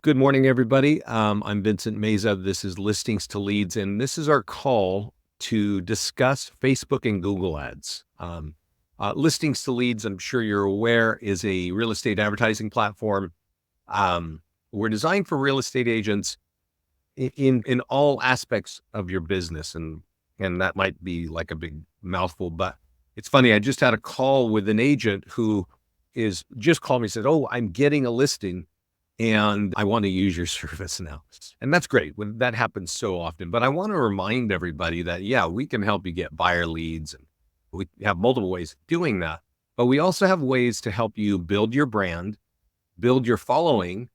Good morning, everybody. I'm Vincent Meza. This is Listings to Leads, and this is our call to discuss Facebook and Google ads. Listings to Leads, I'm sure you're aware, is a real estate advertising platform. We're designed for real estate agents in all aspects of your business, and that might be like a big mouthful, but it's funny. I just had a call with an agent who just called me and said, "Oh, I'm getting a listing and I want to use your service now." And that's great when that happens so often. But I want to remind everybody that, yeah, we can help you get buyer leads, and we have multiple ways of doing that. But we also have ways to help you build your brand, build your following,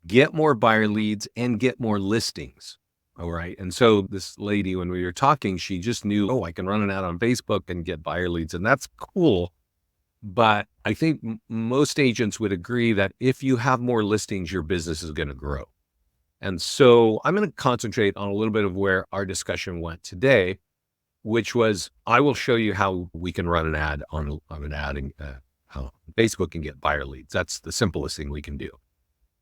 get more buyer leads, and get more listings. All right. And so this lady, when we were talking, she just knew, oh, I can run an ad on Facebook and get buyer leads. And that's cool. But I think most agents would agree that if you have more listings, your business is going to grow. And so I'm going to concentrate on a little bit of where our discussion went today, which was I will show you how we can run an ad on an ad in Facebook and get buyer leads. That's the simplest thing we can do.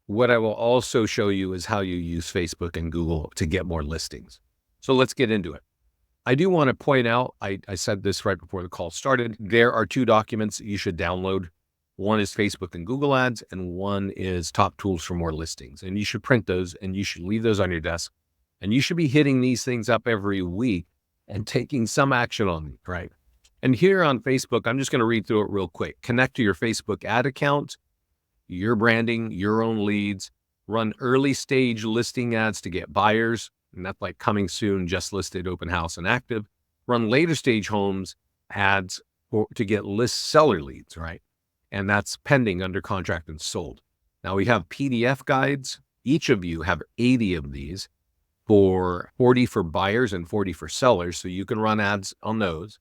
What I will also show you is how you use Facebook and Google to get more listings. So let's get into it. I do want to point out, I said this right before the call started, there are two documents that you should download. One is Facebook and Google ads, and one is top tools for more listings. And you should print those, and you should leave those on your desk. And you should be hitting these things up every week and taking some action on them, right? And here on Facebook, I'm just going to read through it real quick. Connect to your Facebook ad account, your branding, your own leads, run early stage listing ads to get buyers. And that's like coming soon, just listed, open house, and active. Run later stage homes ads to get list seller leads, right? And that's pending, under contract, and sold. Now we have PDF guides. Each of you have 80 of these, for 40 for buyers and 40 for sellers. So you can run ads on those.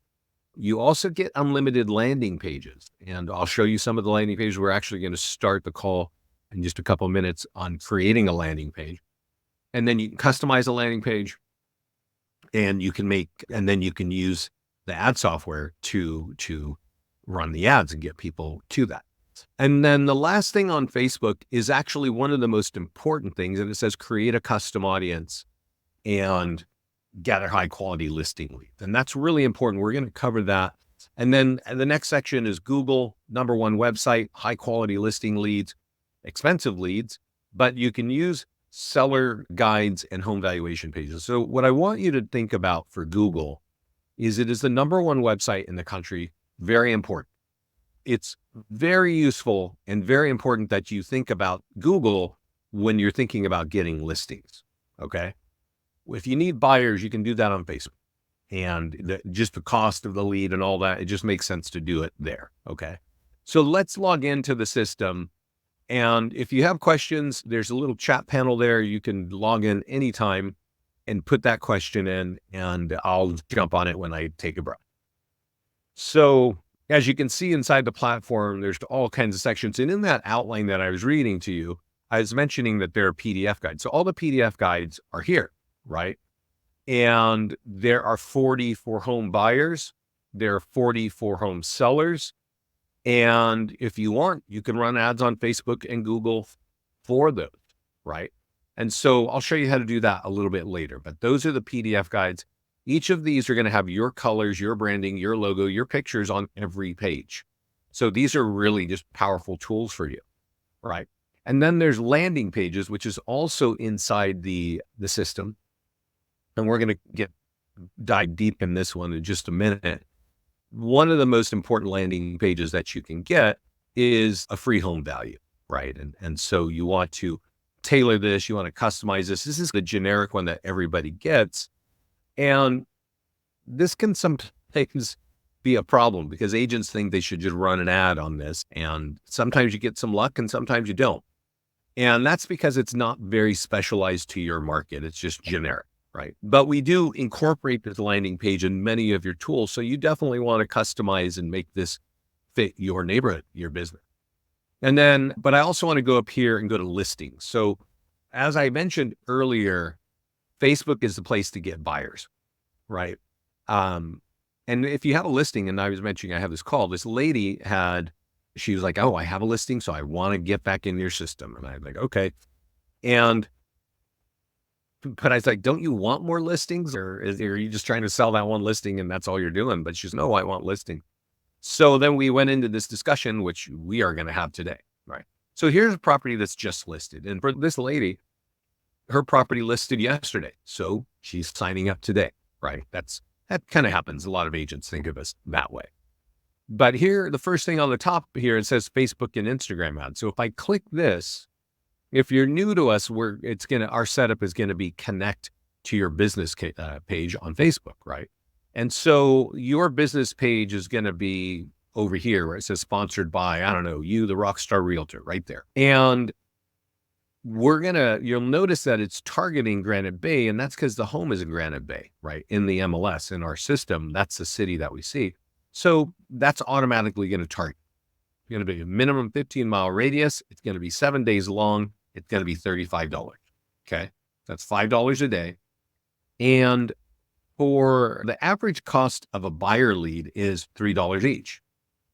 You also get unlimited landing pages. And I'll show you some of the landing pages. We're actually going to start the call in just a couple of minutes on creating a landing page. And then you can customize a landing page, and then you can use the ad software to run the ads and get people to that. And then the last thing on Facebook is actually one of the most important things, and it says create a custom audience and gather high quality listing leads. And that's really important. We're going to cover that. And then the next section is Google, number one website, high quality listing leads, expensive leads, but you can use seller guides and home valuation pages. So what I want you to think about for Google is it is the number one website in the country. Very important. It's very useful and very important that you think about Google when you're thinking about getting listings. Okay. If you need buyers, you can do that on Facebook, and just the cost of the lead and all that, it just makes sense to do it there. Okay. So let's log into the system. And if you have questions, there's a little chat panel there. You can log in anytime and put that question in, and I'll jump on it when I take a breath. So as you can see inside the platform, there's all kinds of sections. And in that outline that I was reading to you, I was mentioning that there are PDF guides. So all the PDF guides are here, right? And there are 40 for home buyers. There are 40 for home sellers. And if you want, you can run ads on Facebook and Google for those, right? And so I'll show you how to do that a little bit later, but those are the PDF guides. Each of these are going to have your colors, your branding, your logo, your pictures on every page. So these are really just powerful tools for you, right? And then there's landing pages, which is also inside the system. And we're going to dive deep in this one in just a minute. One of the most important landing pages that you can get is a free home value, right? And so you want to tailor this, you want to customize this. This is the generic one that everybody gets. And this can sometimes be a problem because agents think they should just run an ad on this. And sometimes you get some luck and sometimes you don't. And that's because it's not very specialized to your market. It's just generic. Right. But we do incorporate this landing page in many of your tools. So you definitely want to customize and make this fit your neighborhood, your business. And then, but I also want to go up here and go to listings. So as I mentioned earlier, Facebook is the place to get buyers, right? And if you have a listing, and I was mentioning I have this call, this lady she was like, oh, I have a listing, so I want to get back in your system. And I'm like, okay. But I was like, don't you want more listings, or are you just trying to sell that one listing and that's all you're doing? But she's, no, I want listing. So then we went into this discussion, which we are going to have today, right? So here's a property that's just listed. And for this lady, her property listed yesterday. So she's signing up today, right? That kind of happens. A lot of agents think of us that way. But here, the first thing on the top here, it says Facebook and Instagram ads. So if I click this, if you're new to us, our setup is going to be connect to your business page on Facebook, right? And so your business page is going to be over here where it says sponsored by, I don't know, you, the Rockstar Realtor, right there. And you'll notice that it's targeting Granite Bay, and that's because the home is in Granite Bay, right? In the MLS, in our system, that's the city that we see. So that's automatically going to target. It's going to be a minimum 15-mile radius. It's going to be 7 days long. It's going to be $35. Okay. That's $5 a day. And for the average cost of a buyer lead is $3 each.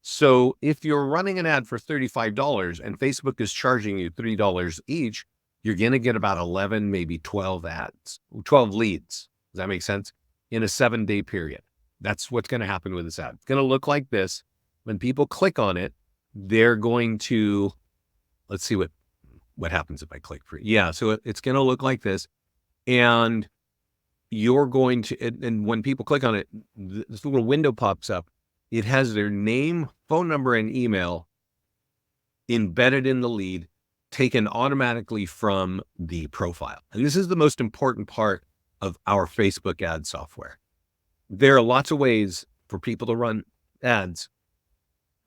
So if you're running an ad for $35 and Facebook is charging you $3 each, you're going to get about 11, maybe 12 leads. Does that make sense? In a 7-day period. That's what's going to happen with this ad. It's going to look like this. When people click on it, they're going to, let's see what happens if I click for it. Yeah. So it's going to look like this. And you're going to, and when people click on it, this little window pops up. It has their name, phone number, and email embedded in the lead, taken automatically from the profile. And this is the most important part of our Facebook ad software. There are lots of ways for people to run ads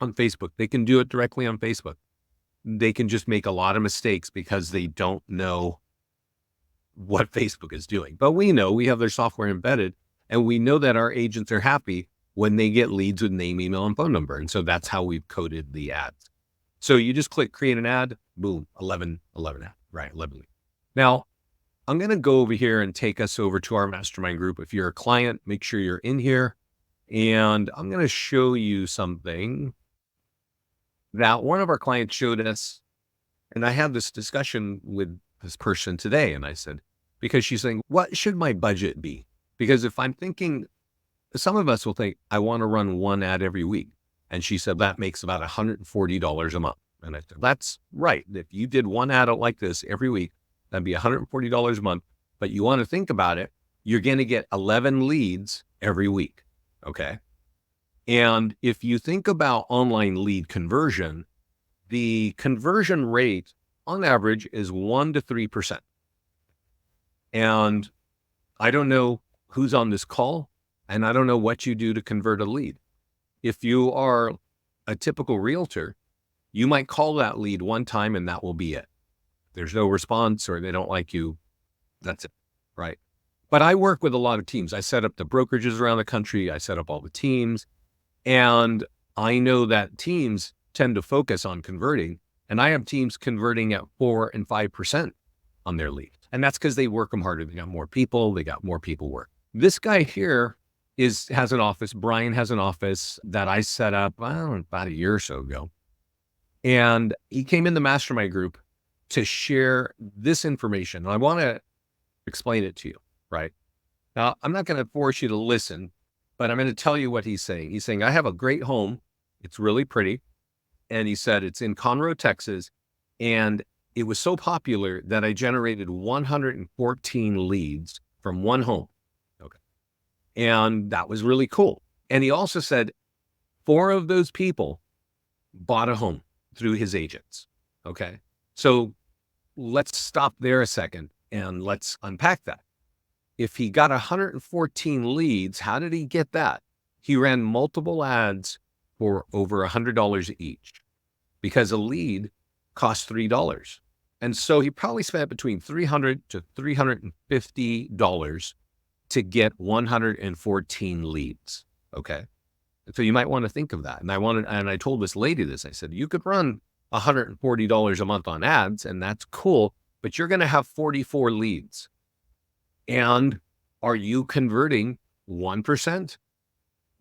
on Facebook. They can do it directly on Facebook. They can just make a lot of mistakes because they don't know what Facebook is doing. But we know we have their software embedded, and we know that our agents are happy when they get leads with name, email, and phone number. And so that's how we've coded the ads. So you just click create an ad, boom, 11 ad, right? 11 leads. Now, I'm going to go over here and take us over to our mastermind group. If you're a client, make sure you're in here. And I'm going to show you something that one of our clients showed us. And I had this discussion with this person today. And I said, because she's saying, what should my budget be? Because if I'm thinking, some of us will think, I want to run one ad every week. And she said, that makes about $140 a month. And I said, that's right. If you did one ad like this every week, that'd be $140 a month. But you want to think about it, you're going to get 11 leads every week. Okay. And if you think about online lead conversion, the conversion rate on average is 1% to 3%. And I don't know who's on this call, and I don't know what you do to convert a lead. If you are a typical realtor, you might call that lead one time and that will be it. There's no response or they don't like you. That's it, right? But I work with a lot of teams. I set up the brokerages around the country. I set up all the teams. And I know that teams tend to focus on converting. And I have teams converting at 4 and 5% on their leads. And that's because they work them harder. They got more people. They got more people work. This guy here has an office. Brian has an office that I set up, I don't know, about a year or so ago. And he came in the mastermind group to share this information. And I want to explain it to you, right? Now, I'm not going to force you to listen, but I'm going to tell you what he's saying. He's saying, I have a great home. It's really pretty. And he said, it's in Conroe, Texas. And it was so popular that I generated 114 leads from one home. Okay. And that was really cool. And he also said 4 of those people bought a home through his agents. Okay. So let's stop there a second and let's unpack that. If he got 114 leads, how did he get that? He ran multiple ads for over $100 each because a lead costs $3. And so he probably spent between $300 to $350 to get 114 leads. Okay. So you might want to think of that. And I told this lady this, I said, you could run $140 a month on ads and that's cool, but you're going to have 44 leads. And are you converting 1%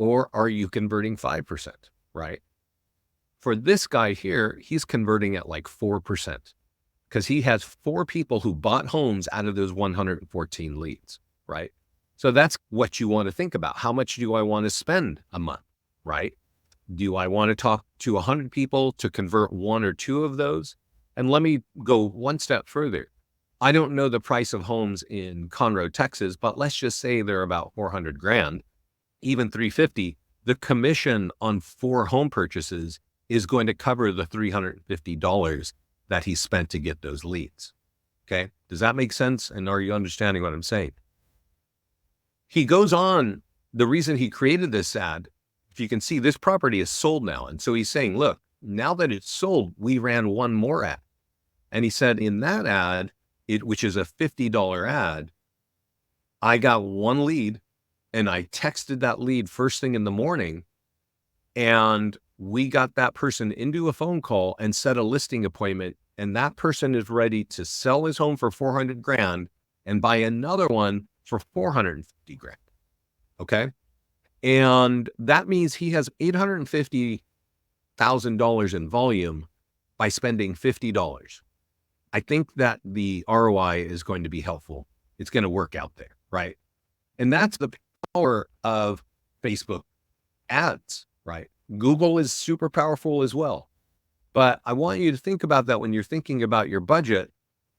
or are you converting 5%, right? For this guy here, he's converting at like 4% because he has 4 people who bought homes out of those 114 leads, right? So that's what you want to think about. How much do I want to spend a month, right? Do I want to talk to 100 people to convert 1 or 2 of those? And let me go one step further. I don't know the price of homes in Conroe, Texas, but let's just say they're about 400 grand, even 350. The commission on 4 home purchases is going to cover the $350 that he spent to get those leads. Okay. Does that make sense? And are you understanding what I'm saying? He goes on, the reason he created this ad, if you can see, this property is sold now. And so he's saying, look, now that it's sold, we ran one more ad. And he said in that ad, which is a $50 ad, I got 1 lead and I texted that lead first thing in the morning, and we got that person into a phone call and set a listing appointment. And that person is ready to sell his home for 400 grand and buy another one for 450 grand. Okay. And that means he has $850,000 in volume by spending $50. I think that the ROI is going to be helpful. It's going to work out there, right? And that's the power of Facebook ads, right? Google is super powerful as well. But I want you to think about that when you're thinking about your budget,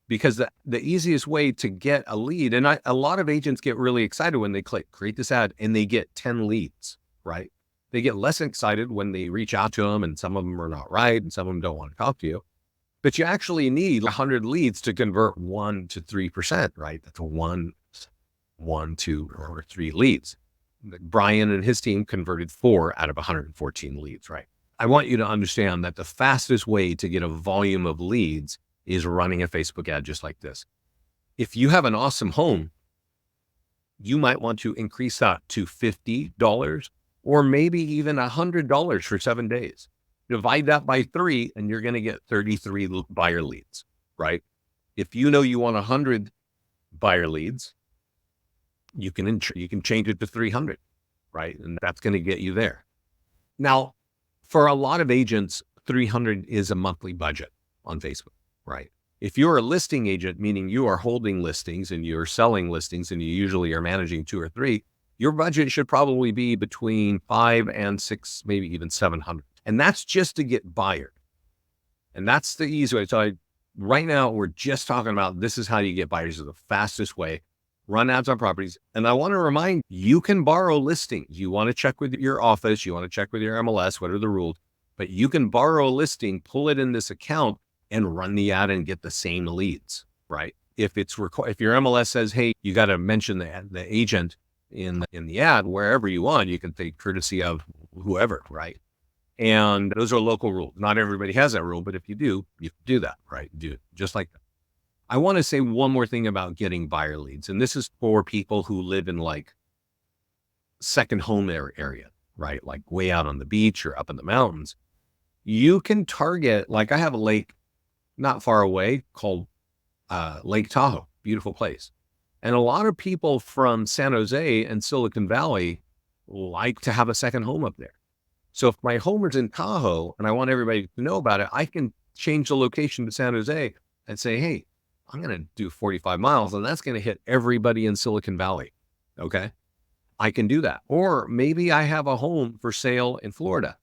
because the easiest way to get a lead, and a lot of agents get really excited when they create this ad and they get 10 leads, right? They get less excited when they reach out to them and some of them are not right and some of them don't want to talk to you. But you actually need 100 leads to convert 1 to 3%, right? That's a 1, 2, or 3 leads. Brian and his team converted 4 out of 114 leads, right? I want you to understand that the fastest way to get a volume of leads is running a Facebook ad just like this. If you have an awesome home, you might want to increase that to $50 or maybe even $100 for 7 days. Divide that by 3 and you're going to get 33 buyer leads, right? If you know you want 100 buyer leads, you can change it to 300, right? And that's going to get you there. Now, for a lot of agents, 300 is a monthly budget on Facebook, right? If you're a listing agent, meaning you are holding listings and you're selling listings and you usually are managing 2 or 3, your budget should probably be between 5 and 6, maybe even 700. And that's just to get buyer. And that's the easy way. So right now we're just talking about this is how you get buyers is the fastest way. Run ads on properties. And I want to remind you can borrow listings. You want to check with your office. You want to check with your MLS. What are the rules? But you can borrow a listing, pull it in this account and run the ad and get the same leads, right? If your MLS says, hey, you got to mention the agent in the ad, wherever you want, you can take courtesy of whoever, right? And those are local rules. Not everybody has that rule, but if you do, you do that, right? Do it just like that. I want to say one more thing about getting buyer leads. And this is for people who live in like second home area, right? Like way out on the beach or up in the mountains. You can target, like I have a lake not far away called Lake Tahoe, beautiful place. And a lot of people from San Jose and Silicon Valley like to have a second home up there. So if my home is in Tahoe and I want everybody to know about it, I can change the location to San Jose and say, hey, I'm going to do 45 miles and that's going to hit everybody in Silicon Valley. Okay. I can do that. Or maybe I have a home for sale in Florida.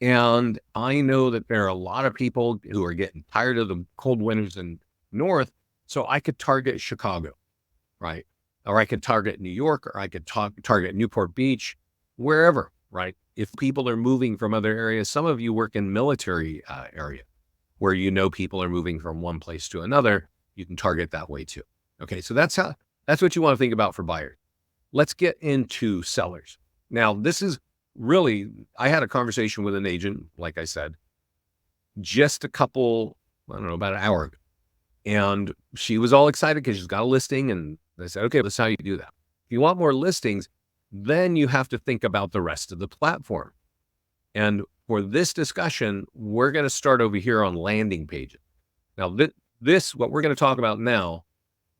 And I know that there are a lot of people who are getting tired of the cold winters in north. So I could target Chicago, right? Or I could target New York, or I could target Newport Beach, wherever, right? If people are moving from other areas, some of you work in military area where you know people are moving from one place to another, you can target that way too. Okay, so that's what you want to think about for buyers. Let's get into sellers. Now, this is really, I had a conversation with an agent, like I said, just about an hour ago. And she was all excited because she's got a listing. And I said, okay, that's how you do that. If you want more listings, then you have to think about the rest of the platform. And for this discussion, we're going to start over here on landing pages. Now, what we're going to talk about now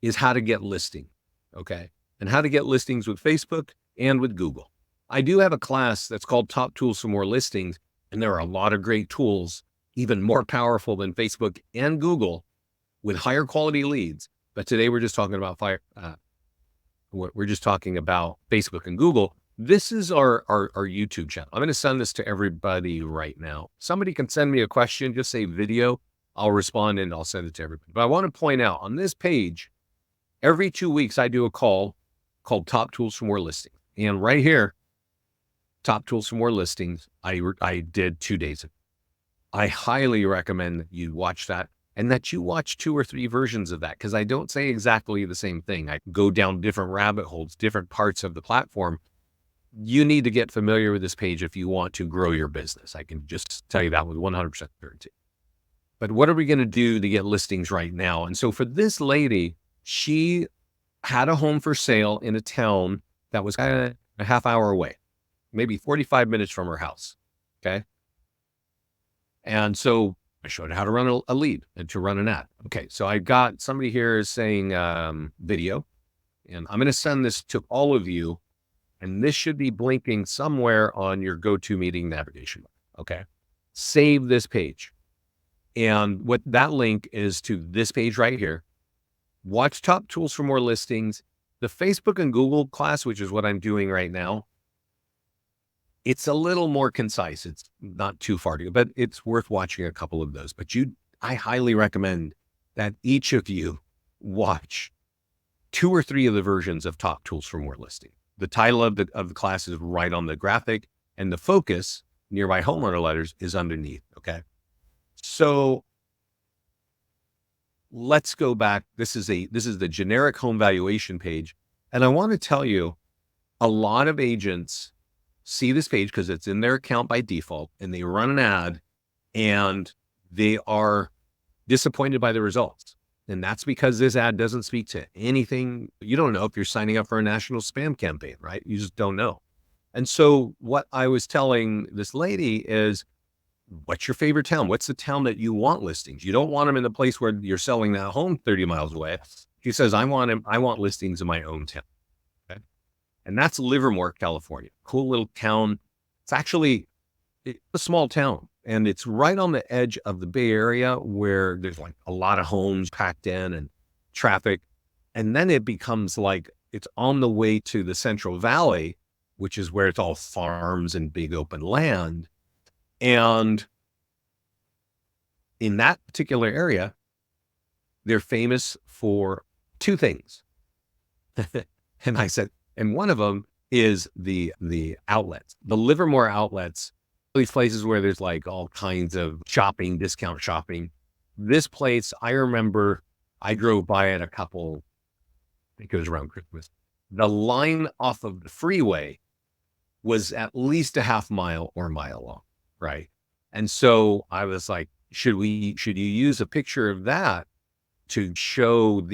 is how to get listing, okay? And how to get listings with Facebook and with Google. I do have a class that's called Top Tools for More Listings, and there are a lot of great tools, even more powerful than Facebook and Google, with higher quality leads. But today we're just talking about we're just talking about Facebook and Google. This is our YouTube channel. I'm going to send this to everybody right now. Somebody can send me a question, just say video. I'll respond and I'll send it to everybody. But I want to point out on this page, every 2 weeks, I do a call called Top Tools for More Listings. And right here, Top Tools for More Listings, I did 2 days ago. I highly recommend that you watch that and that you watch 2 or 3 versions of that, because I don't say exactly the same thing. I go down different rabbit holes, different parts of the platform. You need to get familiar with this page if you want to grow your business. I can just tell you that with 100% certainty. But what are we going to do to get listings right now? And so for this lady, she had a home for sale in a town that was a half hour away, maybe 45 minutes from her house. Okay. And so I showed her how to run a lead and to run an ad. Okay. So I got somebody here saying video, and I'm going to send this to all of you. And this should be blinking somewhere on your GoToMeeting navigation. Okay. Save this page. And what that link is to this page right here. Watch Top Tools for More Listings. The Facebook and Google class, which is what I'm doing right now, it's a little more concise. It's not too far to go, but it's worth watching a couple of those. But I highly recommend that each of you watch 2 or 3 of the versions of Top Tools for More Listings. The title of the class is right on the graphic, and the focus, nearby homeowner letters, is underneath. Okay. So let's go back. This is the generic home valuation page. And I want to tell you, a lot of agents see this page because it's in their account by default, and they run an ad and they are disappointed by the results. And that's because this ad doesn't speak to anything. You don't know if you're signing up for a national spam campaign, right? You just don't know. And so what I was telling this lady is, what's your favorite town? What's the town that you want listings? You don't want them in the place where you're selling that home 30 miles away. She says, I want listings in my own town. Okay. And that's Livermore, California. Cool little town. It's actually a small town, and it's right on the edge of the Bay Area, where there's like a lot of homes packed in and traffic. And then it becomes like it's on the way to the Central Valley, which is where it's all farms and big open land. And in that particular area, they're famous for 2 things. And I said, and one of them is the outlets, the Livermore outlets, these places where there's like all kinds of shopping, discount shopping. This place, I remember I drove by it a couple, I think it was around Christmas. The line off of the freeway was at least a half mile or mile long. Right. And so I was like, should you use a picture of that to show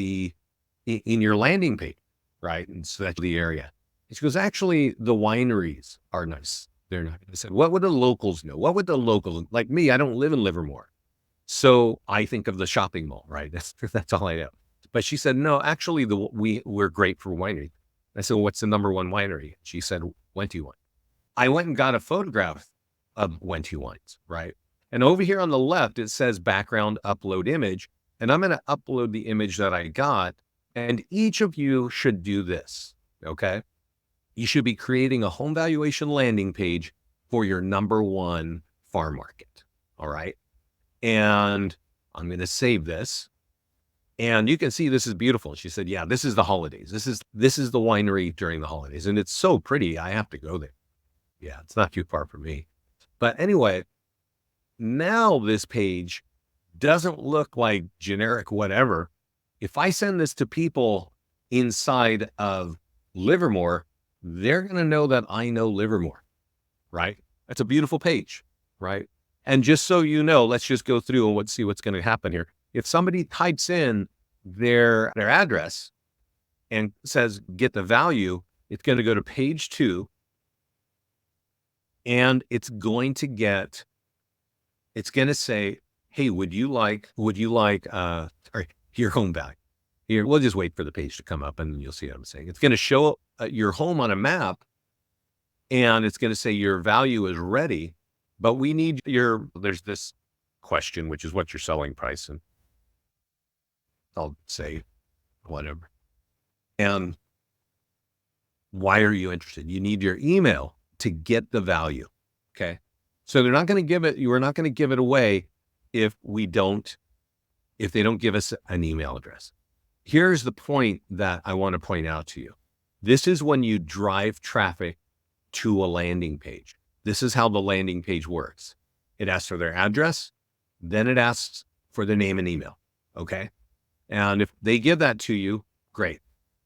in your landing page? Right. And so that's the area. She goes, actually, the wineries are nice. They're not. I said, what would the locals know? What would the locals, like me? I don't live in Livermore. So I think of the shopping mall, right? That's all I know. But she said, no, actually we're great for winery. I said, well, what's the number 1 winery? She said, Wente Wine. I went and got a photograph of Wente Wines, right? And over here on the left, it says background upload image. And I'm going to upload the image that I got. And each of you should do this, okay? You should be creating a home valuation landing page for your number 1 farm market, all right? And I'm going to save this. And you can see this is beautiful. She said, yeah, this is the holidays. This is the winery during the holidays. And it's so pretty. I have to go there. Yeah, it's not too far from me. But anyway, now this page doesn't look like generic whatever. If I send this to people inside of Livermore, they're going to know that I know Livermore, right? That's a beautiful page, right? And just so you know, let's just go through and see what's going to happen here. If somebody types in their address and says, get the value, it's going to go to page 2. And it's going to say, hey, would you like your home value? Here, we'll just wait for the page to come up and you'll see what I'm saying. It's going to show your home on a map and it's going to say your value is ready, but we need there's this question, which is what's your selling price? And I'll say whatever. And why are you interested? You need your email to get the value. Okay. So they're not going to give it, you are not going to give it away if they don't give us an email address. Here's the point that I want to point out to you. This is when you drive traffic to a landing page. This is how the landing page works. It asks for their address, then it asks for their name and email. Okay. And if they give that to you, great.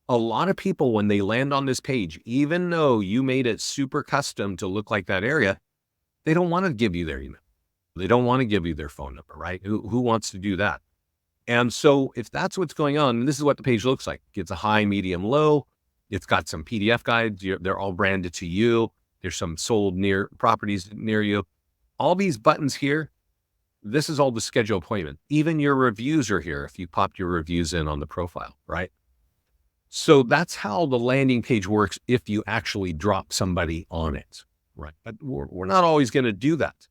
A lot of people, when they land on this page, even though you made it super custom to look like that area, they don't want to give you their email. They don't want to give you their phone number, right? Who wants to do that? And so if that's what's going on, this is what the page looks like. It's a high, medium, low. It's got some PDF guides. They're all branded to you. There's some sold near properties near you. All these buttons here, this is all the schedule appointment. Even your reviews are here if you popped your reviews in on the profile, right? So that's how the landing page works if you actually drop somebody on it, right? But we're not always going to do that.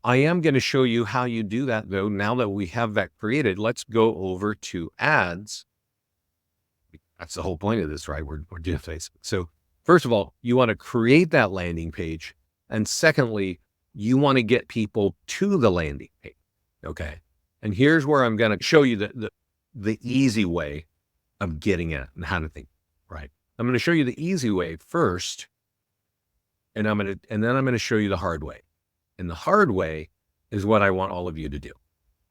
I am going to show you how you do that, though. Now that we have that created, let's go over to ads. That's the whole point of this, right? We're doing Facebook. So first of all, you want to create that landing page. And secondly, you want to get people to the landing page. Okay. And here's where I'm going to show you the easy way of getting it and how to think, right? I'm going to show you the easy way first, and then I'm going to show you the hard way. And the hard way is what I want all of you to do.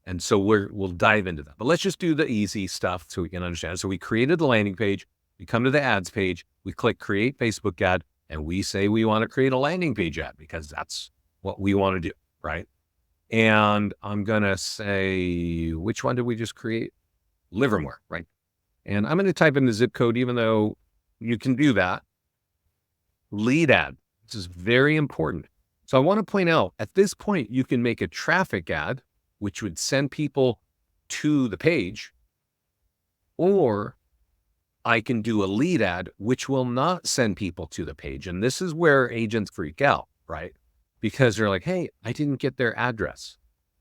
And so we'll dive into that. But let's just do the easy stuff so we can understand. So we created the landing page. We come to the ads page. We click create Facebook ad, and we say we want to create a landing page ad because that's what we want to do, right? And I'm going to say, which one did we just create? Livermore, right? And I'm going to type in the zip code, even though you can do that. Lead ad. This is very important. So I want to point out at this point, you can make a traffic ad, which would send people to the page, or I can do a lead ad, which will not send people to the page. And this is where agents freak out, right? Because they're like, hey, I didn't get their address.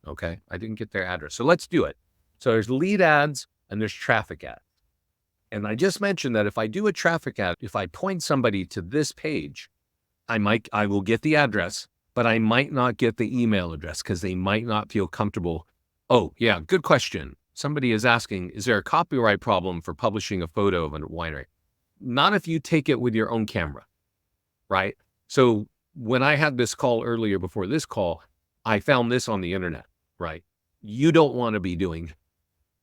Okay. I didn't get their address. So let's do it. So there's lead ads and there's traffic ads. And I just mentioned that if I do a traffic ad, if I point somebody to this page, I will get the address, but I might not get the email address because they might not feel comfortable. Oh, yeah, good question. Somebody is asking, is there a copyright problem for publishing a photo of a winery? Not if you take it with your own camera, right? So when I had this call earlier before this call, I found this on the internet, right? You don't want to be doing,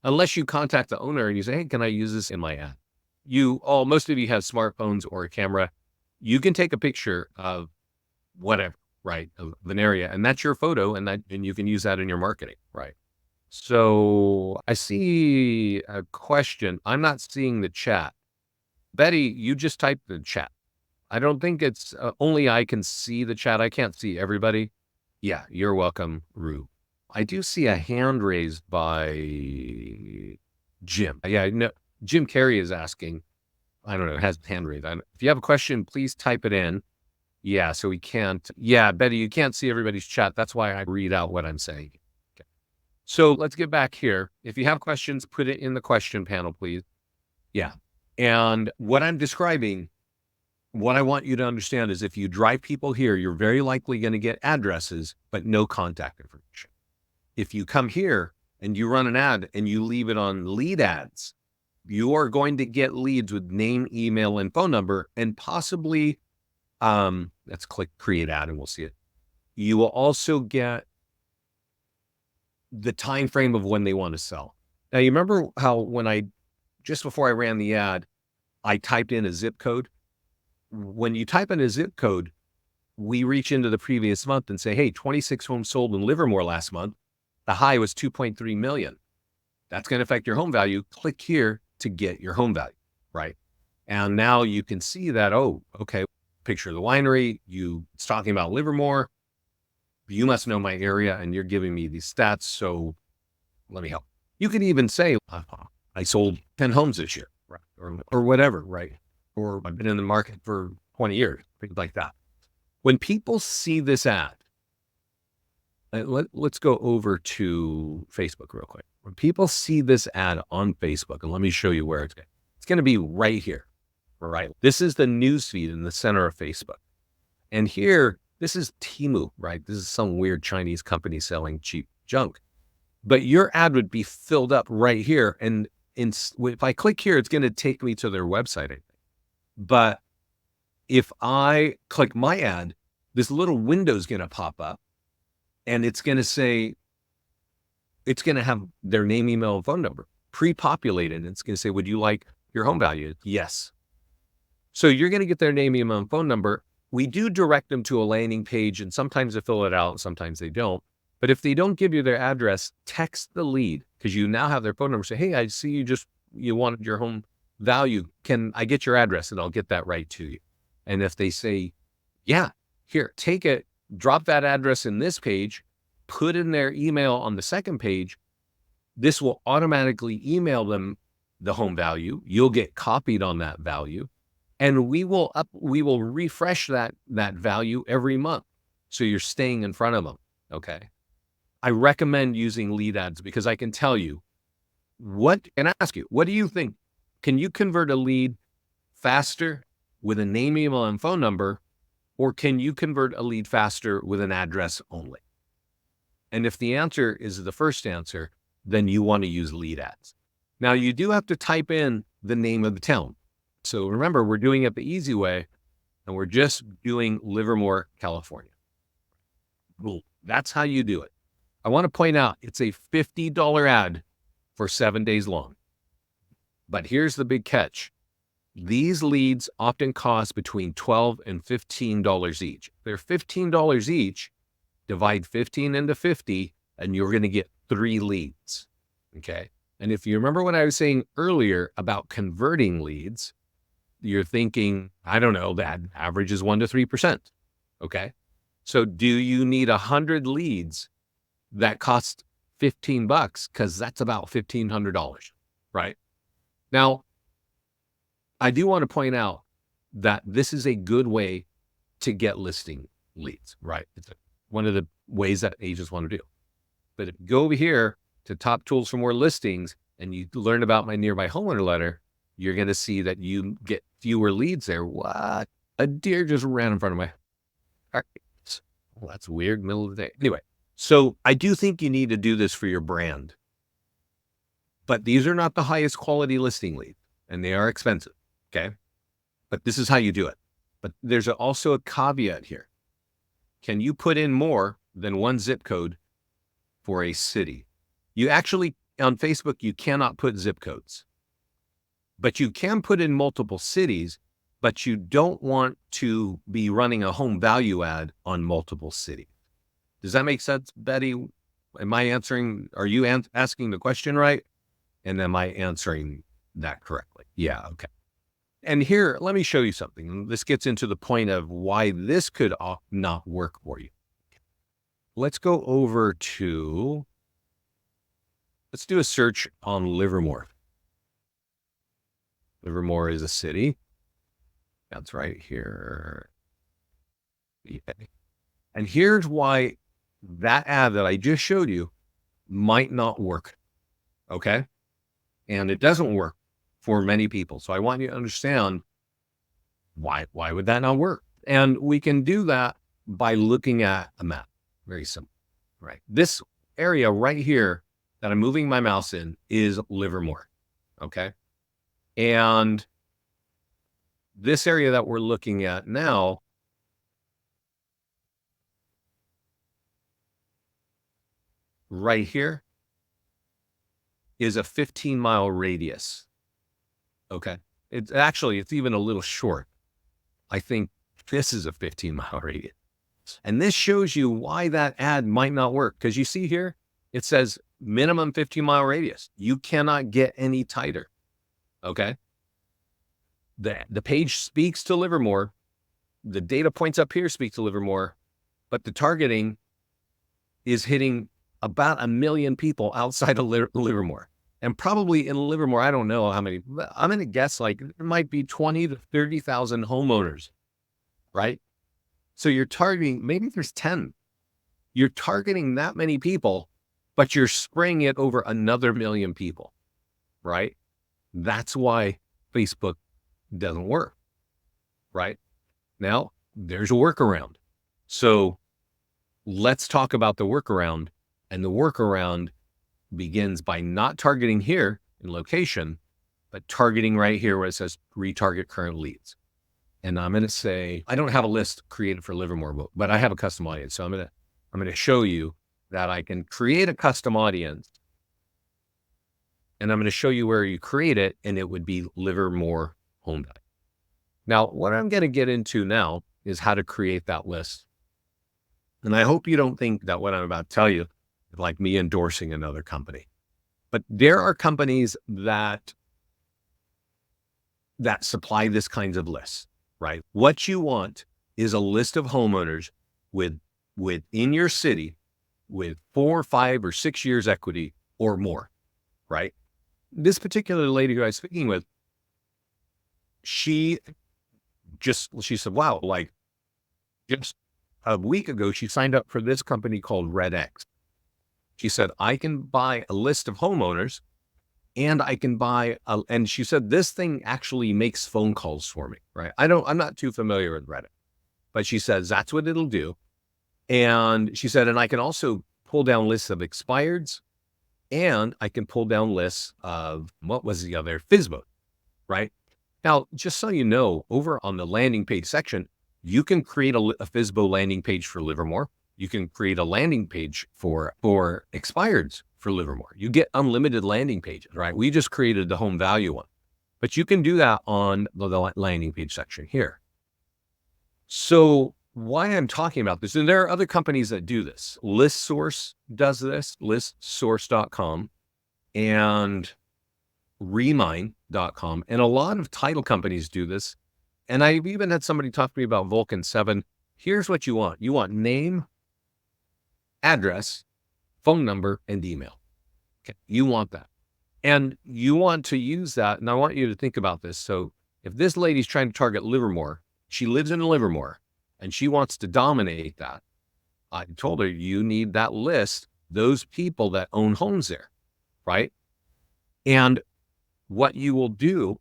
unless you contact the owner and you say, hey, can I use this in my ad? Most of you have smartphones or a camera. You can take a picture of whatever, right, of an area, and that's your photo, and you can use that in your marketing, right? So I see a question. I'm not seeing the chat. Betty, you just typed the chat. I don't think it's only I can see the chat. I can't see everybody. Yeah, you're welcome, Rue. I do see a hand raised by Jim. Yeah, no, Jim Carey is asking. I don't know, has hand raised. If you have a question, please type it in. Yeah, so we can't. Yeah, Betty, you can't see everybody's chat. That's why I read out what I'm saying. Okay. So let's get back here. If you have questions, put it in the question panel, please. Yeah. And what I'm describing, what I want you to understand is if you drive people here, you're very likely going to get addresses, but no contact information. If you come here and you run an ad and you leave it on lead ads, you are going to get leads with name, email, and phone number, and possibly, let's click create ad and we'll see it. You will also get the time frame of when they want to sell. Now, you remember how just before I ran the ad, I typed in a zip code. When you type in a zip code, we reach into the previous month and say, hey, 26 homes sold in Livermore last month. The high was 2.3 million. That's going to affect your home value. Click here to get your home value, right? And now you can see that, oh, okay, picture of the winery, it's talking about Livermore. You must know my area and you're giving me these stats, so let me help. You could even say, I sold 10 homes this year, right? Or whatever, right? Or I've been in the market for 20 years, things like that. When people see this ad, let's go over to Facebook real quick. When people see this ad on Facebook, and let me show you where it's going to be right here, right? This is the news feed in the center of Facebook. And here, this is Temu, right? This is some weird Chinese company selling cheap junk. But your ad would be filled up right here. And if I click here, it's going to take me to their website. But if I click my ad, this little window is going to pop up. And it's going to say, it's going to have their name, email, and phone number pre-populated. It's going to say, would you like your home value? Yes. So you're going to get their name, email, and phone number. We do direct them to a landing page, and sometimes they fill it out, and sometimes they don't. But if they don't give you their address, text the lead, because you now have their phone number. Say, hey, I see you wanted your home value. Can I get your address? And I'll get that right to you. And if they say, yeah, here, take it, drop that address in this page, put in their email on the second page, this will automatically email them the home value. You'll get copied on that value, and we will refresh that value every month. So you're staying in front of them. Okay. I recommend using lead ads because I can tell you and ask you, what do you think? Can you convert a lead faster with a name, email, and phone number, or can you convert a lead faster with an address only? And if the answer is the first answer, then you want to use lead ads. Now, you do have to type in the name of the town. So remember, we're doing it the easy way, and we're just doing Livermore, California. Cool. That's how you do it. I want to point out it's a $50 ad for 7 days long. But here's the big catch. These leads often cost between $12 and $15 each. They're $15 each. Divide 15 into 50, and you're going to get 3 leads. Okay. And if you remember what I was saying earlier about converting leads, you're thinking, I don't know, that average is 1 to 3%. Okay. So do you need 100 leads that cost $15? Because that's about $1,500, right? Now, I do want to point out that this is a good way to get listing leads, right? It's one of the ways that agents want to do. But if you go over here to top tools for more listings and you learn about my nearby homeowner letter, you're going to see that you get fewer leads there. What? A deer just ran in front of my. Well, that's weird. Middle of the day. Anyway, so I do think you need to do this for your brand. But these are not the highest quality listing leads, and they are expensive. Okay. But this is how you do it. But there's also a caveat here. Can you put in more than one zip code for a city? You actually, on Facebook, you cannot put zip codes. But you can put in multiple cities, but you don't want to be running a home value ad on multiple cities. Does that make sense, Betty? Am I answering? Are you asking the question right? And am I answering that correctly? Yeah, okay. And here, let me show you something. This gets into the point of why this could not work for you. Let's go over to, let's do a search on Livermore. Livermore is a city. That's right here. And here's why that ad that I just showed you might not work. Okay. And it doesn't work for many people. So I want you to understand why would that not work? And we can do that by looking at a map. Very simple, right? This area right here that I'm moving my mouse in is Livermore. Okay. And this area that we're looking at now right here is a 15-mile radius. Okay. It's even a little short. I think this is a 15-mile radius. And this shows you why that ad might not work. Because you see here, it says minimum 15-mile radius. You cannot get any tighter. Okay. The page speaks to Livermore. The data points up here speak to Livermore, but the targeting is hitting about 1 million people outside of Livermore. And probably in Livermore, I don't know how many, I'm going to guess like it might be 20 to 30,000 homeowners, right? So you're targeting, maybe there's 10. You're targeting that many people, but you're spraying it over another million people, right? That's why Facebook doesn't work, right? Now, there's a workaround. So let's talk about the workaround. And the workaround begins by not targeting here in location, but targeting right here where it says retarget current leads. And I'm going to say, I don't have a list created for Livermore, but I have a custom audience. So I'm going to show you that I can create a custom audience, and I'm going to show you where you create it, and it would be Livermore home value. Now, what I'm going to get into now is how to create that list. And I hope you don't think that what I'm about to tell you is like me endorsing another company, but there are companies that supply this kinds of lists, right? What you want is a list of homeowners within your city with 4, 5, or 6 years equity or more, right? This particular lady who I was speaking with, she said, wow, like just a week ago, she signed up for this company called RedX. She said, I can buy a list of homeowners, and I can buy and she said, this thing actually makes phone calls for me, right? I'm not too familiar with Reddit, but she says that's what it'll do. And she said, and I can also pull down lists of expireds, and I can pull down lists of, what was the other, FSBO, right? Now, just so you know, over on the landing page section, you can create a FSBO landing page for Livermore. You can create a landing page for expireds for Livermore. You get unlimited landing pages, right? We just created the home value one, but you can do that on the landing page section here. So why I'm talking about this, and there are other companies that do this. ListSource does this, listsource.com, and Remine.com, and a lot of title companies do this. And I've even had somebody talk to me about Vulcan 7. Here's what you want. You want name, address, phone number, and email. Okay, you want that. And you want to use that. And I want you to think about this. So if this lady's trying to target Livermore, she lives in Livermore, and she wants to dominate that, I told her, you need that list, those people that own homes there, right? And what you will do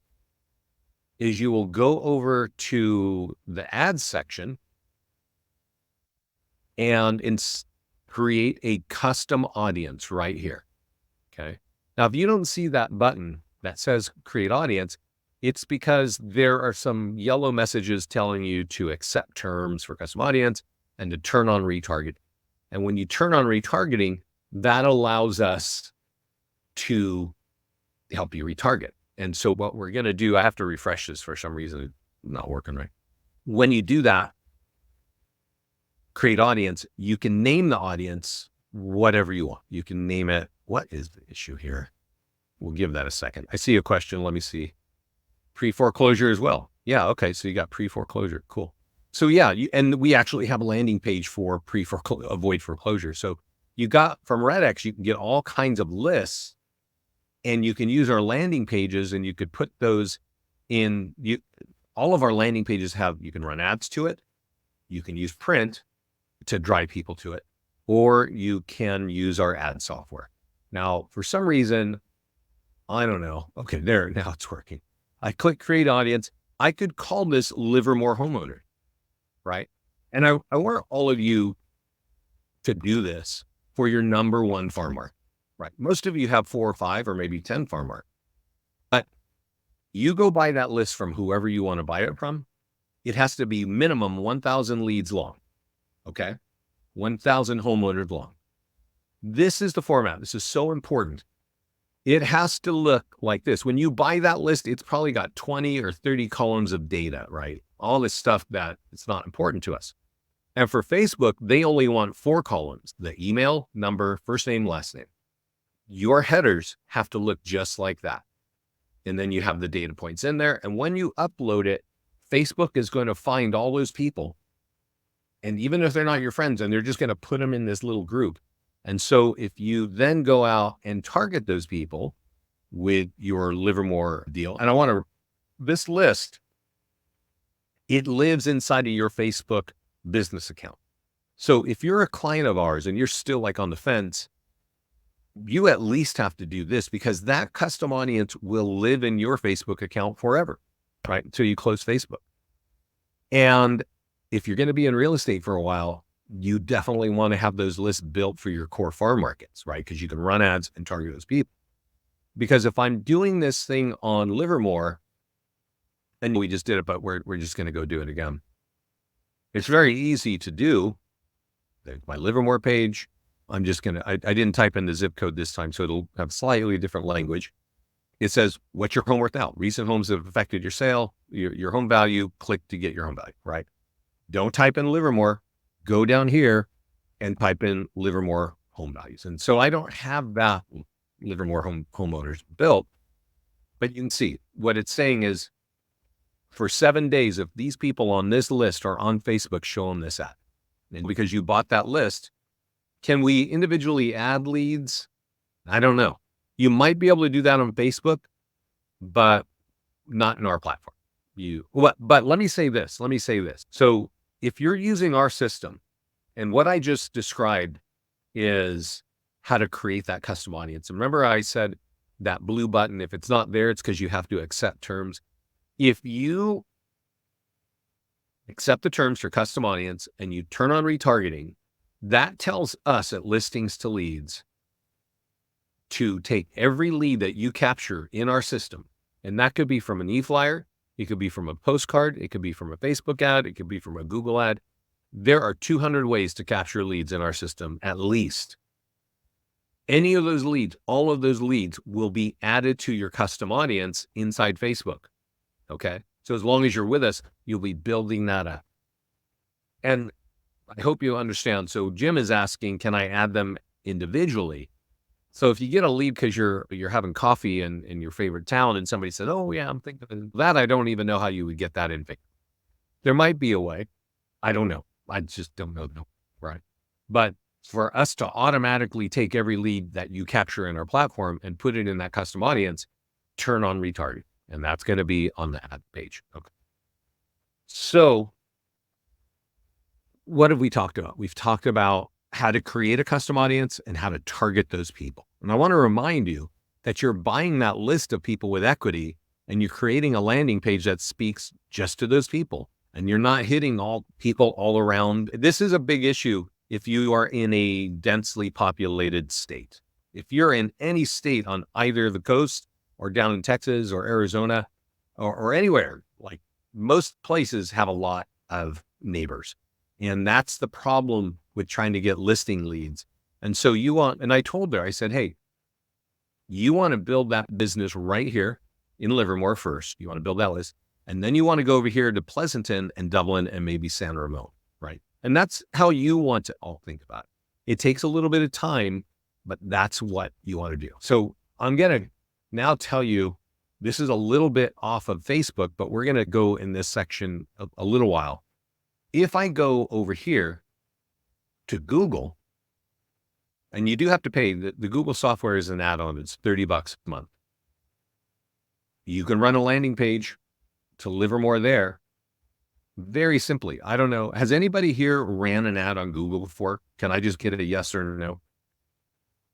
is you will go over to the ads section and create a custom audience right here. Okay. Now, if you don't see that button that says create audience, it's because there are some yellow messages telling you to accept terms for custom audience and to turn on retargeting. And when you turn on retargeting, that allows us to help you retarget. And so what we're going to do, I have to refresh this for some reason, it's not working right. When you do that, create audience, you can name the audience whatever you want. You can name it, what is the issue here? We'll give that a second. I see a question. Let me see. Pre-foreclosure as well. Yeah. Okay. So you got pre-foreclosure. Cool. So yeah, and we actually have a landing page for avoid foreclosure. So you got from RedX, you can get all kinds of lists, and you can use our landing pages, and you could put those in. All of our landing pages you can run ads to it. You can use print to drive people to it, or you can use our ad software. Now, for some reason, I don't know. Okay, there, now it's working. I click create audience. I could call this Livermore homeowner, right? And I want all of you to do this for your number one farm market, right? Most of you have 4 or 5 or maybe 10 farm market, but you go buy that list from whoever you want to buy it from. It has to be minimum 1,000 leads long, okay? 1,000 homeowners long. This is the format. This is so important. It has to look like this. When you buy that list, it's probably got 20 or 30 columns of data, right? All this stuff that it's not important to us. And for Facebook, they only want 4 columns: the email, number, first name, last name. Your headers have to look just like that. And then you have the data points in there. And when you upload it, Facebook is going to find all those people. And even if they're not your friends, and they're just going to put them in this little group. And so if you then go out and target those people with your Livermore deal, and this list, it lives inside of your Facebook business account. So if you're a client of ours and you're still like on the fence, you at least have to do this because that custom audience will live in your Facebook account forever, right? Until you close Facebook. And if you're going to be in real estate for a while, you definitely want to have those lists built for your core farm markets, right? Because you can run ads and target those people. Because if I'm doing this thing on Livermore, and we just did it, but we're just going to go do it again. It's very easy to do. There's my Livermore page. I'm just going to, I didn't type in the zip code this time, so it'll have slightly different language. It says, what's your home worth now? Recent homes that have affected your sale, your home value, click to get your home value, right? Don't type in Livermore, go down here and type in Livermore home values. And so I don't have that Livermore homeowners built, but you can see what it's saying is for 7 days, if these people on this list are on Facebook, show them this ad. And because you bought that list, can we individually add leads? I don't know. You might be able to do that on Facebook, but not in our platform. But let me say this. So if you're using our system, and what I just described is how to create that custom audience. And remember I said that blue button, if it's not there, it's because you have to accept terms. If you accept the terms for custom audience and you turn on retargeting, that tells us at Listings to Leads to take every lead that you capture in our system. And that could be from an e-flyer, it could be from a postcard, it could be from a Facebook ad, it could be from a Google ad. There are 200 ways to capture leads in our system, at least. Any of those leads, all of those leads will be added to your custom audience inside Facebook. Okay. So as long as you're with us, you'll be building that up. And I hope you understand. So Jim is asking, can I add them individually? So if you get a lead because you're having coffee in your favorite town and somebody said, oh yeah, I'm thinking of that, I don't even know how you would get that in. There might be a way. I don't know. I just don't know. Right. But for us to automatically take every lead that you capture in our platform and put it in that custom audience, turn on retarget. And that's going to be on the ad page. Okay. So what have we talked about? We've talked about how to create a custom audience and how to target those people. And I want to remind you that you're buying that list of people with equity and you're creating a landing page that speaks just to those people. And you're not hitting all people all around. This is a big issue if you are in a densely populated state. If you're in any state on either the coast or down in Texas or Arizona or anywhere, like most places have a lot of neighbors. And that's the problem with trying to get listing leads. And so and I told her, I said, hey, you want to build that business right here in Livermore first. You want to build that list. And then you want to go over here to Pleasanton and Dublin and maybe San Ramon, right? And that's how you want to all think about it. It takes a little bit of time, but that's what you want to do. So I'm going to now tell you, this is a little bit off of Facebook, but we're going to go in this section a little while. If I go over here to Google, and you do have to pay, the Google software is an add-on. It's $30 a month. You can run a landing page to Livermore there very simply. I don't know. Has anybody here ran an ad on Google before? Can I just get a yes or no?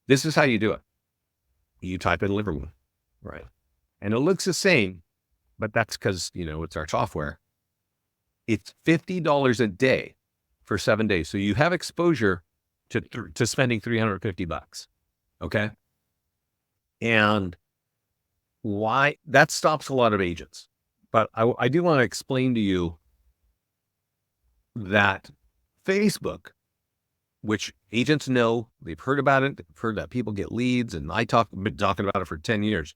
This is how you do it. You type in Livermore, right? And it looks the same, but that's because, it's our software. It's $50 a day for 7 days. So you have exposure to spending $350. Okay. And why that stops a lot of agents. But I do want to explain to you that Facebook, which agents know, they've heard about it, they've heard that people get leads, and I've been talking about it for 10 years.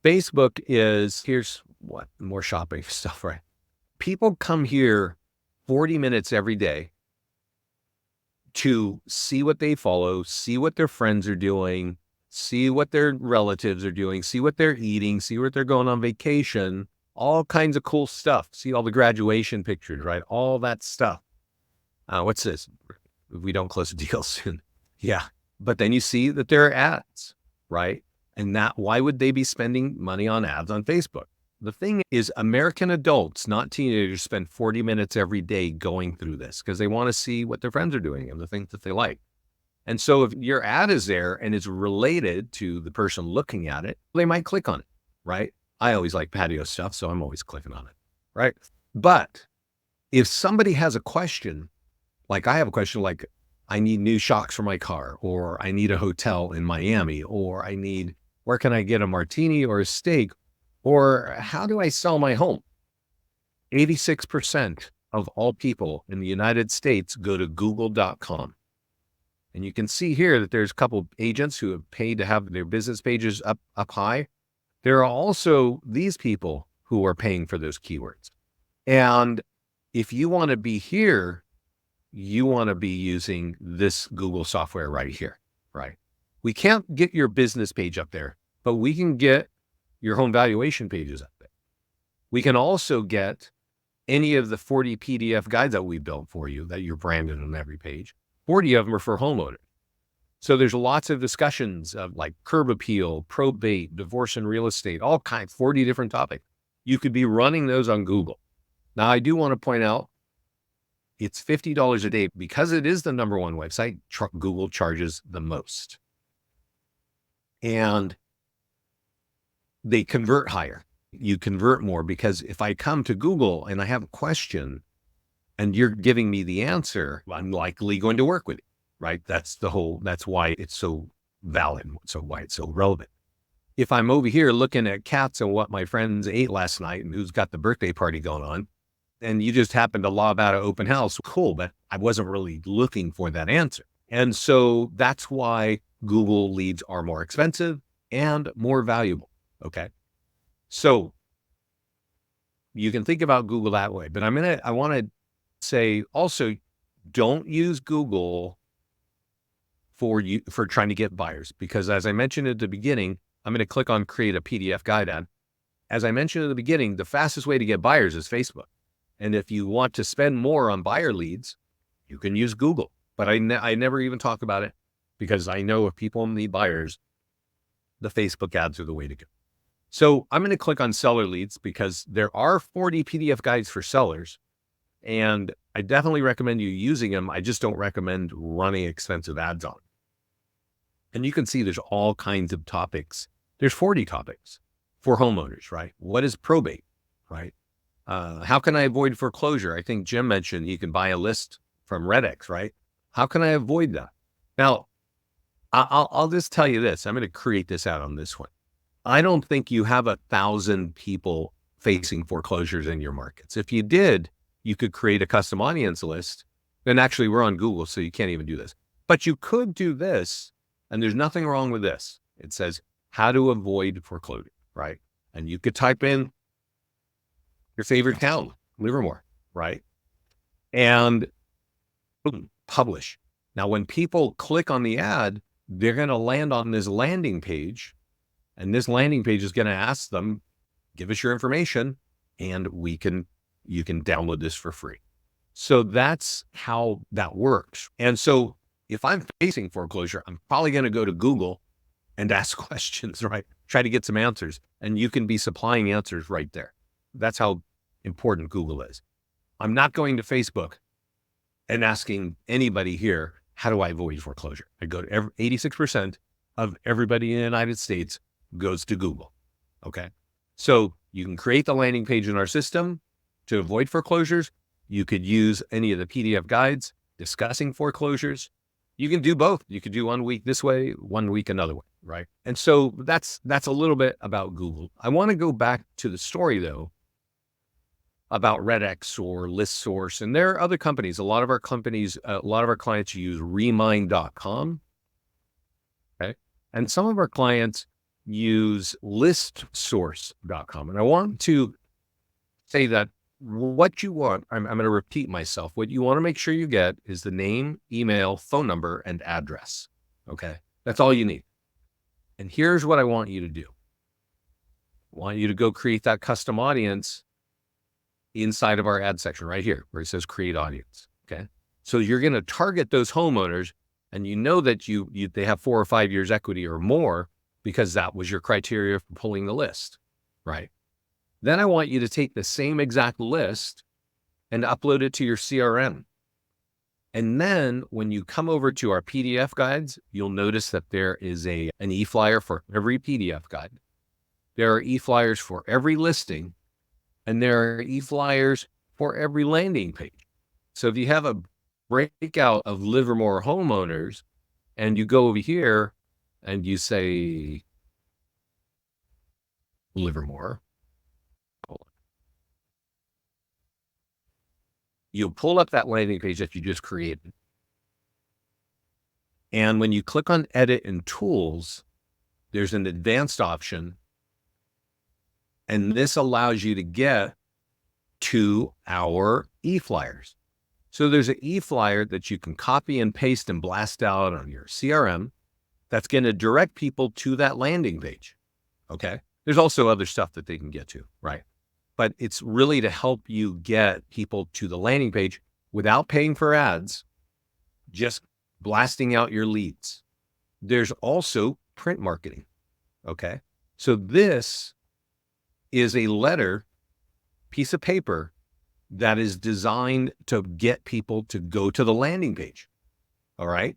Facebook here's what, more shopping stuff, right? People come here 40 minutes every day to see what they follow, see what their friends are doing, see what their relatives are doing, see what they're eating, see what they're going on vacation, all kinds of cool stuff. See all the graduation pictures, right? All that stuff. What's this? We don't close a deal soon. Yeah. But then you see that there are ads, right? And why would they be spending money on ads on Facebook? The thing is, American adults, not teenagers, spend 40 minutes every day going through this because they want to see what their friends are doing and the things that they like. And so if your ad is there and it's related to the person looking at it, they might click on it, right? I always like patio stuff, so I'm always clicking on it, right? But if somebody has a question, like I have a question like, I need new shocks for my car, or I need a hotel in Miami, or where can I get a martini or a steak, or how do I sell my home? 86% of all people in the United States go to google.com. And you can see here that there's a couple of agents who have paid to have their business pages up high. There are also these people who are paying for those keywords. And if you want to be here, you want to be using this Google software right here, right? We can't get your business page up there, but we can get your home valuation pages up there. We can also get any of the 40 PDF guides that we built for you that you're branded on every page. 40 of them are for homeowners. So there's lots of discussions of like curb appeal, probate, divorce and real estate, all kinds, 40 different topics. You could be running those on Google. Now, I do want to point out, it's $50 a day because it is the number one website. Google charges the most. And they convert higher. You convert more because if I come to Google and I have a question and you're giving me the answer, I'm likely going to work with you, right? That's why it's so valid. So why it's so relevant. If I'm over here looking at cats and what my friends ate last night and who's got the birthday party going on, and you just happened to lob out an open house, cool, but I wasn't really looking for that answer. And so that's why Google leads are more expensive and more valuable, okay? So you can think about Google that way, but I want to say also, don't use Google for trying to get buyers, because as I mentioned at the beginning, I'm going to click on create a PDF guide ad. As I mentioned at the beginning, the fastest way to get buyers is Facebook. And if you want to spend more on buyer leads, you can use Google. But I never even talk about it because I know if people need buyers, the Facebook ads are the way to go. So I'm going to click on seller leads because there are 40 PDF guides for sellers. And I definitely recommend you using them. I just don't recommend running expensive ads on them. And you can see there's all kinds of topics. There's 40 topics for homeowners, right? What is probate, right? How can I avoid foreclosure? I think Jim mentioned you can buy a list from Redex, right? How can I avoid that? Now, I'll just tell you this. I'm going to create this out on this one. I don't think you have 1,000 people facing foreclosures in your markets. If you did, you could create a custom audience list. And actually, we're on Google, so you can't even do this. But you could do this, and there's nothing wrong with this. It says how to avoid foreclosure, right? And you could type in your favorite town, Livermore, right? And boom, publish. Now, when people click on the ad, they're going to land on this landing page, and this landing page is going to ask them, give us your information, and you can download this for free. So that's how that works. And so if I'm facing foreclosure, I'm probably going to go to Google and ask questions, right? Try to get some answers, and you can be supplying answers right there. That's how important Google is. I'm not going to Facebook and asking anybody here, how do I avoid foreclosure? I go to 86% of everybody in the United States goes to Google. Okay. So you can create the landing page in our system to avoid foreclosures. You could use any of the PDF guides discussing foreclosures. You can do both. You could do 1 week this way, 1 week another way, right? And so that's a little bit about Google. I want to go back to the story though about Redex or ListSource, and there are other companies. A lot of our clients use Remind.com. Okay, and some of our clients use ListSource.com. And I want to say that what you want, I'm going to repeat myself. What you want to make sure you get is the name, email, phone number, and address. Okay. That's all you need. And here's what I want you to do. I want you to go create that custom audience inside of our ad section right here where it says create audience. Okay. So you're going to target those homeowners, and you know that they have 4 or 5 years equity or more because that was your criteria for pulling the list. Right. Then I want you to take the same exact list and upload it to your CRM. And then when you come over to our PDF guides, you'll notice that there is an e-flyer for every PDF guide. There are e-flyers for every listing, and there are e-flyers for every landing page. So if you have a breakout of Livermore homeowners and you go over here and you say Livermore, you'll pull up that landing page that you just created. And when you click on Edit and Tools, there's an advanced option. And this allows you to get to our e-flyers. So there's an e-flyer that you can copy and paste and blast out on your CRM that's going to direct people to that landing page. Okay. There's also other stuff that they can get to, right? But it's really to help you get people to the landing page without paying for ads, just blasting out your leads. There's also print marketing. Okay. So this is a letter, piece of paper that is designed to get people to go to the landing page. All right.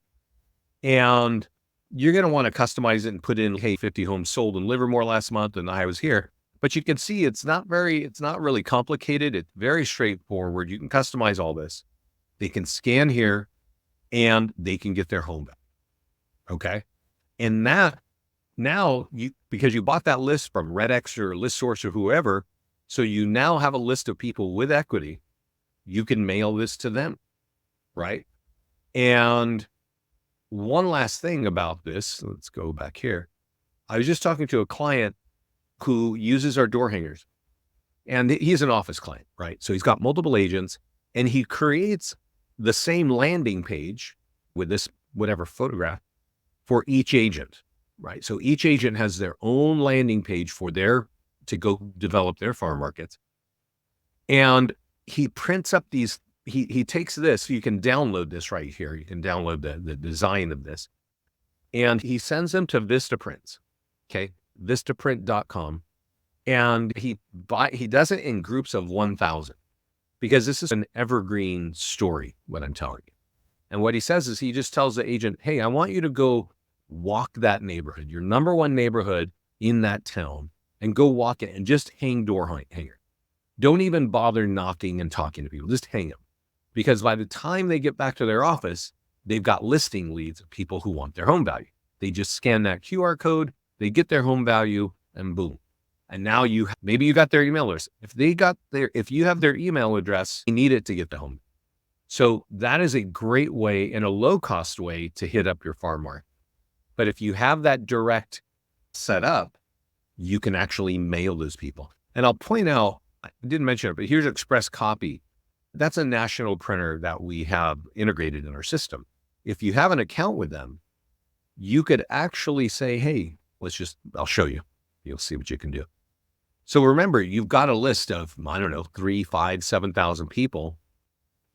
And you're going to want to customize it and put in, hey, 50 homes sold in Livermore last month and I was here. But you can see it's not really complicated. It's very straightforward. You can customize all this. They can scan here and they can get their home back. Okay. And that now because you bought that list from RedX or ListSource or whoever, so you now have a list of people with equity, you can mail this to them, right? And one last thing about this, let's go back here. I was just talking to a client who uses our door hangers, and he's an office client, right? So he's got multiple agents and he creates the same landing page with this, whatever photograph for each agent, right? So each agent has their own landing page to go develop their farm markets. And he prints up these, he takes this, you can download this right here. You can download the design of this. And he sends them to Vistaprints, okay? Vistaprint.com. And he does it in groups of 1,000 because this is an evergreen story, what I'm telling you. And what he says is he just tells the agent, hey, I want you to go walk that neighborhood, your number one neighborhood in that town, and go walk it and just hang door hanger. Don't even bother knocking and talking to people. Just hang them. Because by the time they get back to their office, they've got listing leads of people who want their home value. They just scan that QR code, they get their home value, and boom. And now maybe you got their email address. If you have their email address, you need it to get the home. So that is a great way and a low cost way to hit up your farm market. But if you have that direct set up, you can actually mail those people. And I'll point out, I didn't mention it, but here's Express Copy. That's a national printer that we have integrated in our system. If you have an account with them, you could actually say, hey, I'll show you. You'll see what you can do. So remember, you've got a list of, 3, 5, 7,000 people.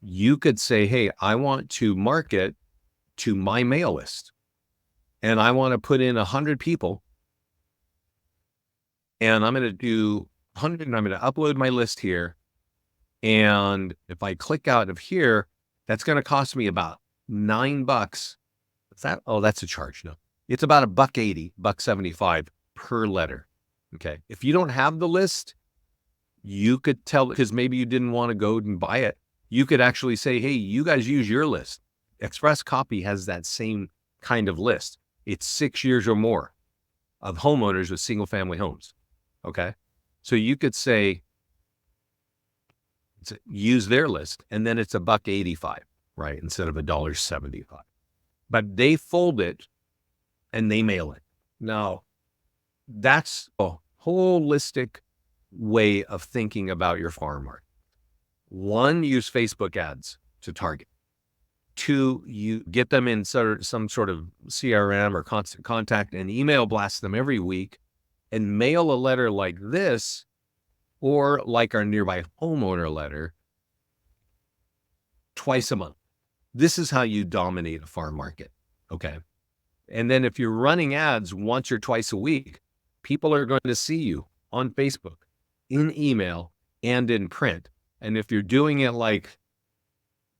You could say, hey, I want to market to my mail list. And I want to put in 100 people. And I'm going to do 100 and I'm going to upload my list here. And if I click out of here, that's going to cost me about $9. What's that? Oh, that's a charge. No, it's about $1.80, $1.75 per letter. Okay. If you don't have the list, you could tell, because maybe you didn't want to go and buy it. You could actually say, hey, you guys use your list. Express Copy has that same kind of list. It's 6 years or more of homeowners with single family homes. Okay. So you could say, use their list, and then it's $1.85, right? Instead of $1.75. But they fold it and they mail it. Now, that's a holistic way of thinking about your farm market. 1, use Facebook ads to target. 2, you get them in some sort of CRM or constant contact and email blast them every week and mail a letter like this, or like our nearby homeowner letter, twice a month. This is how you dominate a farm market. Okay. And then if you're running ads once or twice a week, people are going to see you on Facebook in email and in print. And if you're doing it like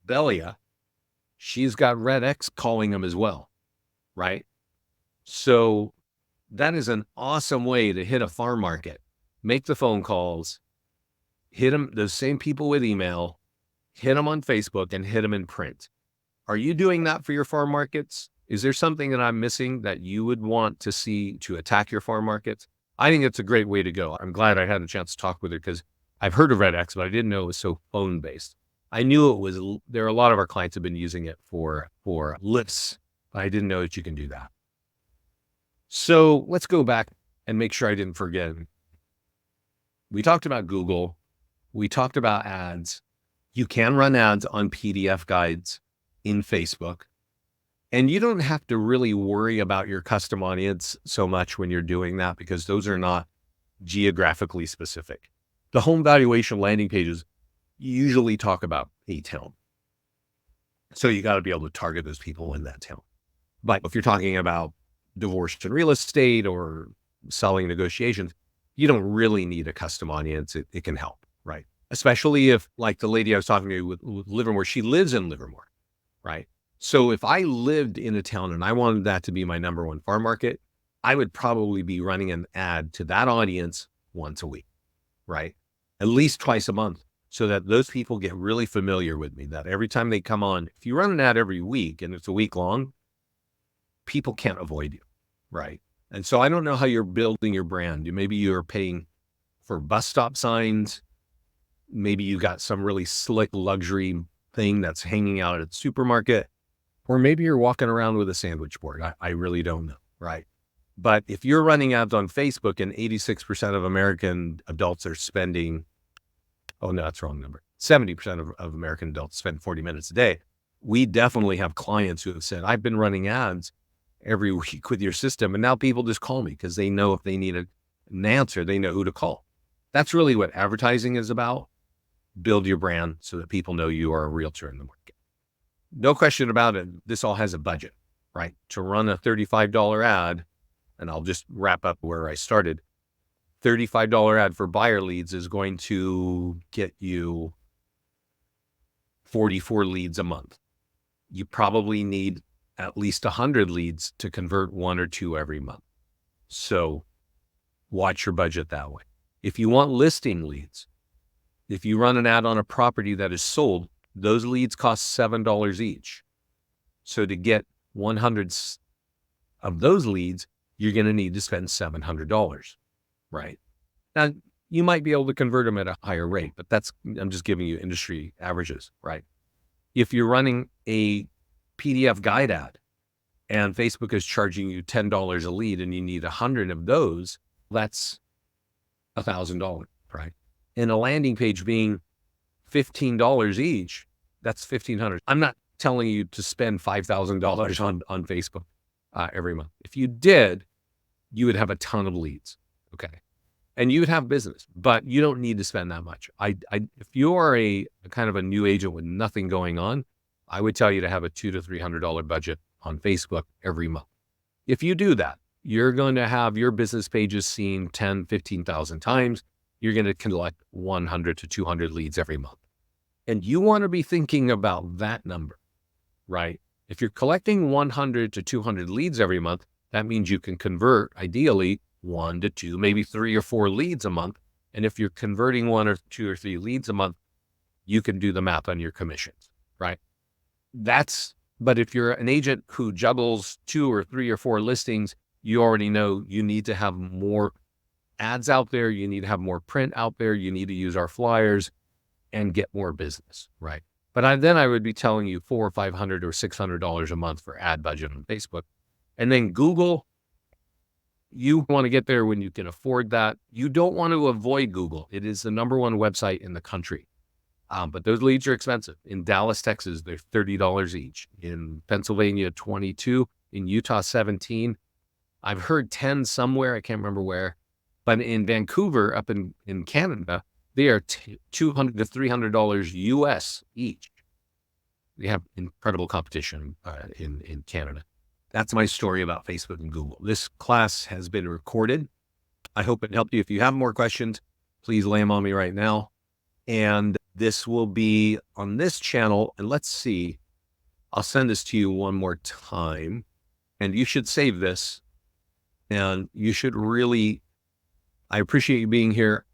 Belia, she's got Red X calling them as well, right? So that is an awesome way to hit a farm market. Make the phone calls, hit them, those same people with email, hit them on Facebook and hit them in print. Are you doing that for your farm markets? Is there something that I'm missing that you would want to see to attack your farm markets? I think it's a great way to go. I'm glad I had a chance to talk with her because I've heard of Red X, but I didn't know it was so phone based. I knew it was, there are a lot of our clients have been using it for lists, but I didn't know that you can do that. So let's go back and make sure I didn't forget. We talked about Google. We talked about ads. You can run ads on PDF guides in Facebook. And you don't have to really worry about your custom audience so much when you're doing that because those are not geographically specific. The home valuation landing pages usually talk about a town. So you got to be able to target those people in that town. But if you're talking about divorce and real estate or selling negotiations, you don't really need a custom audience. It can help, right? Especially if, like the lady I was talking to with Livermore, she lives in Livermore, right? So if I lived in a town and I wanted that to be my number one farm market, I would probably be running an ad to that audience once a week, right? At least twice a month, so that those people get really familiar with me, that every time they come on, if you run an ad every week and it's a week long, people can't avoid you, right? And so I don't know how you're building your brand. Maybe you're paying for bus stop signs. Maybe you got some really slick luxury thing that's hanging out at the supermarket. Or maybe you're walking around with a sandwich board. I really don't know, right? But if you're running ads on Facebook and 86% of American adults are spending, oh no, that's the wrong number. 70% of American adults spend 40 minutes a day. We definitely have clients who have said, I've been running ads every week with your system. And now people just call me because they know if they need an answer, they know who to call. That's really what advertising is about. Build your brand so that people know you are a realtor in the market. No question about it. This all has a budget, right? To run a $35 ad, and I'll just wrap up where I started. $35 ad for buyer leads is going to get you 44 leads a month. You probably need at least 100 leads to convert 1 or 2 every month. So watch your budget that way. If you want listing leads, if you run an ad on a property that is sold, those leads cost $7 each. So to get 100 of those leads, you're going to need to spend $700, right? Now, you might be able to convert them at a higher rate, but I'm just giving you industry averages, right? If you're running a PDF guide ad and Facebook is charging you $10 a lead and you need 100 of those, that's $1,000, right? And a landing page being $15 each, that's $1,500. I'm not telling you to spend $5,000 on Facebook every month. If you did, you would have a ton of leads, okay? And you would have business, but you don't need to spend that much. If you are a kind of a new agent with nothing going on, I would tell you to have a $200 to $300 budget on Facebook every month. If you do that, you're going to have your business pages seen 10, 15,000 times. You're going to collect 100 to 200 leads every month. And you want to be thinking about that number, right? If you're collecting 100 to 200 leads every month, that means you can convert ideally 1 to 2, maybe 3 or 4 leads a month. And if you're converting 1 or 2 or 3 leads a month, you can do the math on your commissions, right? But if you're an agent who juggles 2 or 3 or 4 listings, you already know you need to have more ads out there. You need to have more print out there. You need to use our flyers and get more business, right? But then I would be telling you $400 or $500 or $600 a month for ad budget on Facebook. And then Google, you want to get there when you can afford that. You don't want to avoid Google. It is the number 1 website in the country. But those leads are expensive. In Dallas, Texas, they're $30 each. In Pennsylvania, $22. In Utah, $17. I've heard 10 somewhere. I can't remember where. But in Vancouver, up in Canada, they are $200 to $300 US each. They have incredible competition in Canada. That's my story about Facebook and Google. This class has been recorded. I hope it helped you. If you have more questions, please lay them on me right now. And this will be on this channel. And let's see, I'll send this to you one more time. And you should save this. And you should really, I appreciate you being here.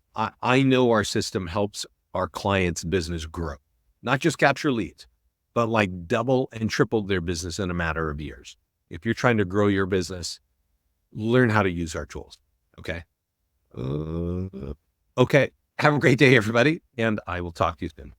I know our system helps our clients' business grow, not just capture leads, but like double and triple their business in a matter of years. If you're trying to grow your business, learn how to use our tools. Okay. Okay. Have a great day, everybody. And I will talk to you soon.